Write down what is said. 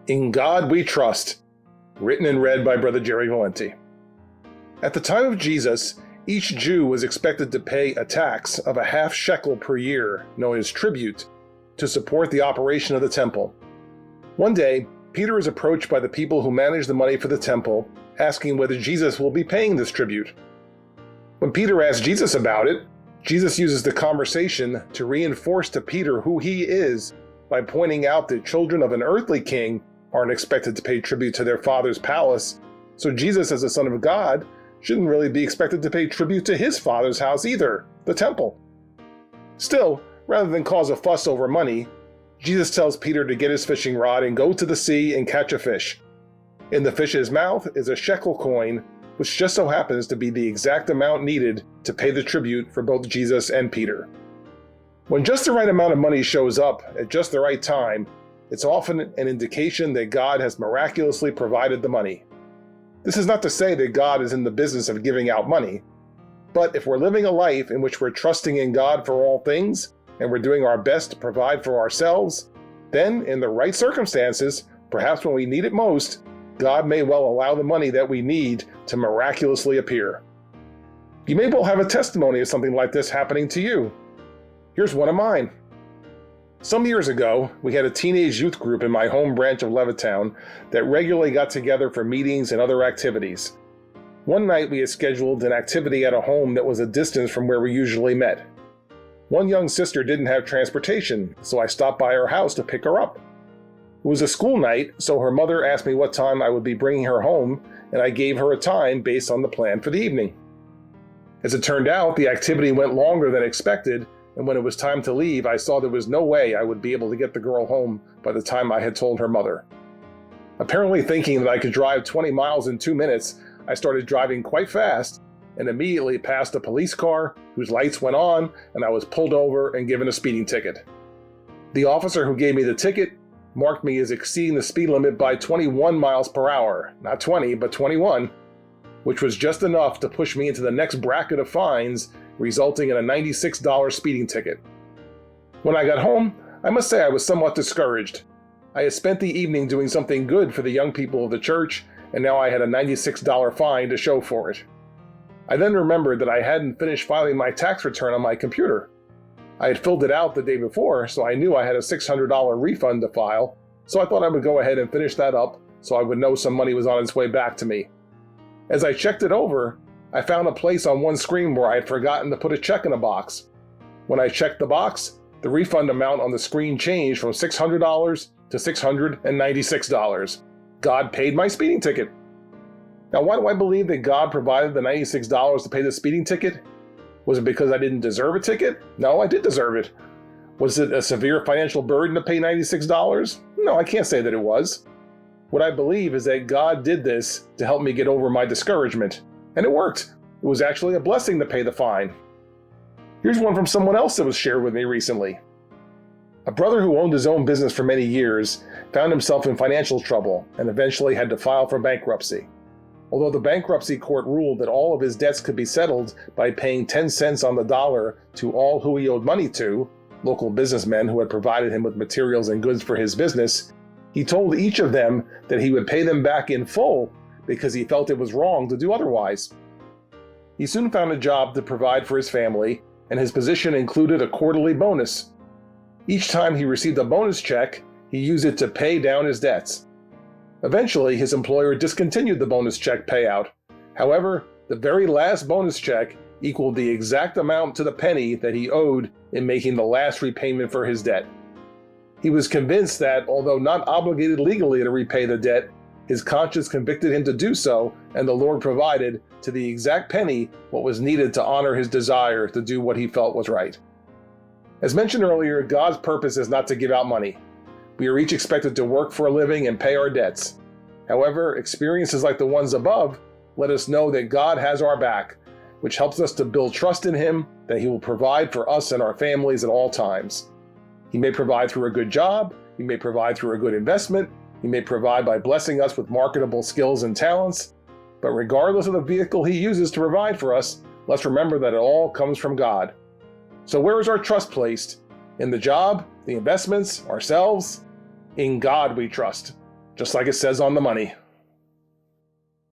In God We Trust, written and read by Brother Jerry Valenti. At the time of Jesus, each Jew was expected to pay a tax of a half shekel per year, known as tribute, to support the operation of the temple. One day, Peter is approached by the people who manage the money for the temple, asking whether Jesus will be paying this tribute. When Peter asks Jesus about it, Jesus uses the conversation to reinforce to Peter who he is by pointing out that children of an earthly king aren't expected to pay tribute to their father's palace, so Jesus, as the Son of God, shouldn't really be expected to pay tribute to his father's house either, the temple. Still, rather than cause a fuss over money, Jesus tells Peter to get his fishing rod and go to the sea and catch a fish. In the fish's mouth is a shekel coin, which just so happens to be the exact amount needed to pay the tribute for both Jesus and Peter. When just the right amount of money shows up at just the right time, it's often an indication that God has miraculously provided the money. This is not to say that God is in the business of giving out money, but if we're living a life in which we're trusting in God for all things, and we're doing our best to provide for ourselves, then in the right circumstances, perhaps when we need it most, God may well allow the money that we need to miraculously appear. You may well have a testimony of something like this happening to you. Here's one of mine. Some years ago, we had a teenage youth group in my home branch of Levittown that regularly got together for meetings and other activities. One night we had scheduled an activity at a home that was a distance from where we usually met. One young sister didn't have transportation, so I stopped by her house to pick her up. It was a school night, so her mother asked me what time I would be bringing her home, and I gave her a time based on the plan for the evening. As it turned out, the activity went longer than expected, and when it was time to leave, I saw there was no way I would be able to get the girl home by the time I had told her mother. Apparently thinking that I could drive 20 miles in 2 minutes, I started driving quite fast and immediately passed a police car whose lights went on, and I was pulled over and given a speeding ticket. The officer who gave me the ticket marked me as exceeding the speed limit by 21 miles per hour, not 20, but 21, which was just enough to push me into the next bracket of fines, resulting in a $96 speeding ticket. When I got home, I must say I was somewhat discouraged. I had spent the evening doing something good for the young people of the church, and now I had a $96 fine to show for it. I then remembered that I hadn't finished filing my tax return on my computer. I had filled it out the day before, so I knew I had a $600 refund to file, so I thought I would go ahead and finish that up so I would know some money was on its way back to me. As I checked it over, I found a place on one screen where I had forgotten to put a check in a box. When I checked the box, the refund amount on the screen changed from $600 to $696. God paid my speeding ticket. Now, why do I believe that God provided the $96 to pay the speeding ticket? Was it because I didn't deserve a ticket? No, I did deserve it. Was it a severe financial burden to pay $96? No, I can't say that it was. What I believe is that God did this to help me get over my discouragement. And it worked. It was actually a blessing to pay the fine. Here's one from someone else that was shared with me recently. A brother who owned his own business for many years found himself in financial trouble and eventually had to file for bankruptcy. Although the bankruptcy court ruled that all of his debts could be settled by paying 10 cents on the dollar to all who he owed money to, local businessmen who had provided him with materials and goods for his business, he told each of them that he would pay them back in full because he felt it was wrong to do otherwise. He soon found a job to provide for his family, and his position included a quarterly bonus. Each time he received a bonus check, he used it to pay down his debts. Eventually, his employer discontinued the bonus check payout. However, the very last bonus check equaled the exact amount to the penny that he owed in making the last repayment for his debt. He was convinced that, although not obligated legally to repay the debt, his conscience convicted him to do so, and the Lord provided, to the exact penny, what was needed to honor his desire to do what he felt was right. As mentioned earlier, God's purpose is not to give out money. We are each expected to work for a living and pay our debts. However, experiences like the ones above let us know that God has our back, which helps us to build trust in Him that He will provide for us and our families at all times. He may provide through a good job, He may provide through a good investment, He may provide by blessing us with marketable skills and talents, but regardless of the vehicle He uses to provide for us, let's remember that it all comes from God. So where is our trust placed? In the job, the investments, ourselves? In God we trust. just like it says on the money.